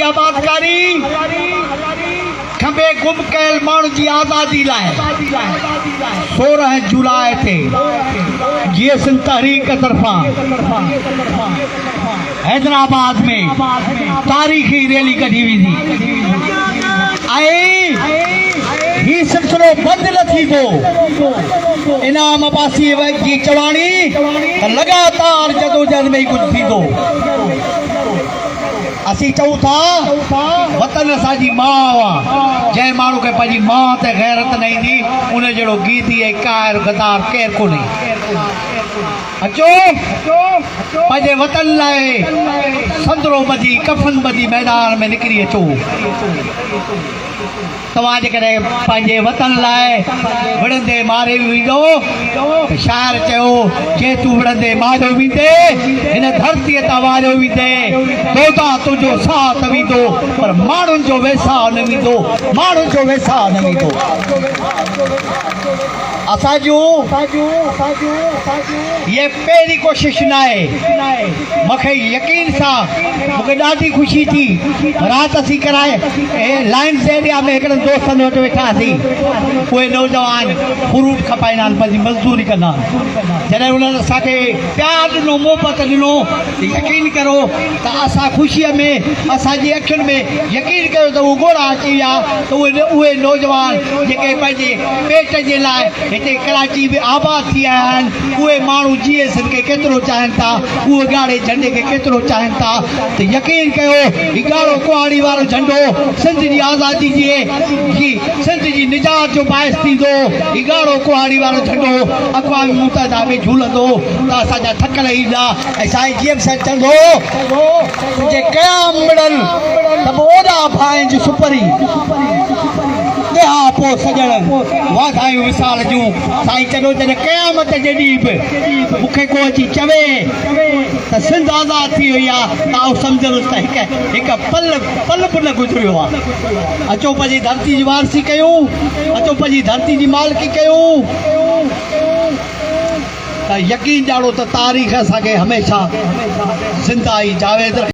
आबादकारी खंबे गुम कयल माण्हू जी आज़ादी लाइ 16 जुलाई ते जीअं सिंध तहरीक तरफ़ां हैदराबाद में तारीख़ी रैली कढी वेंदी ऐं ही सिलसिलो बंदि न थींदो। इनाम अब्बासी जी चवाणी लगातार जदोजहद में ही कुझु थींदो। असीं चऊं था वतन असांजी माउ आहे, जंहिं माण्हू खे पंहिंजी माउ ते गैरत न ईंदी उन जहिड़ो गीदी ऐं कायर गदार केरु कोन्हे। अचो पंहिंजे वतन लाइ संदरो ॿधी कफ़न ॿधी मैदान में निकिरी अचो। तव्हां जेकॾहिं पंहिंजे वतन लाइ विढ़ंदे मारे वेंदो, शाइर चयो जे तूं विढ़ंदे मारियो वेंदे हिन धरतीअ तां वारियो वेंदे दोदा तुंहिंजो साथ वेंदो, पर माण्हुनि जो वेसा न वेंदो, माण्हुनि जो वेसा न वेंदो। असांजूं ये पहिरीं कोशिश न आहे। मूंखे यकीन सां मूंखे ॾाढी ख़ुशी थी। राति असीं कराए लाइन्स एरिया में हिकिड़े दोस्तनि वटि वेठासीं। उहे नौजवान फ्रूट खपाईंदा आहिनि, पंहिंजी मज़दूरी कंदा आहिनि। जॾहिं उन्हनि असांखे प्यारु ॾिनो, मोहबत ॾिनो, यकीन करो त असां ख़ुशीअ में असांजी अखियुनि में यकीन कयो त उहे ॻोढ़ा अची विया। त उहे नौजवान जेके पंहिंजे पेट जे लाइ हिते कराची में आबाद थी आया आहिनि, उहे माण्हू जीअं सिंध खे केतिरो चाहिनि था, उहे ॻाढ़े झंडे खे केतिरो चाहिनि था। त यकीन कयो हीउ ॻाढ़ो कुहाड़ी वारो झंडो सिंध जी आज़ादी जी सिंध जी निजात जो बाहिस थींदो। हीउ ॻाढ़ो कुहाड़ी वारो झंडो अक़वाम मुतहदा में झूलंदो त असांजा थकल ईंदा। ऐं साईं जीअं साईं चवंदो जे क़याम मिड़ल त ओॾा भाइनि जी सुपरी ॾिया पोइ सॼण वाधायूं विसाल जूं। साईं चवंदो जॾहिं क़यामत जे ॾींहुं बि मूंखे को अची चवे त सिंध आज़ाद थी वई आहे त आउं सम्झंदुसि त हिकु पल बि न गुज़रियो आहे। अचो पंहिंजी धरती जी वारसी कयूं, अचो पंहिंजी धरती जी मालिकी कयूं। त यकीन ॼाणो त तारीख़ असांखे हमेशह ज़िंदा ई जावेद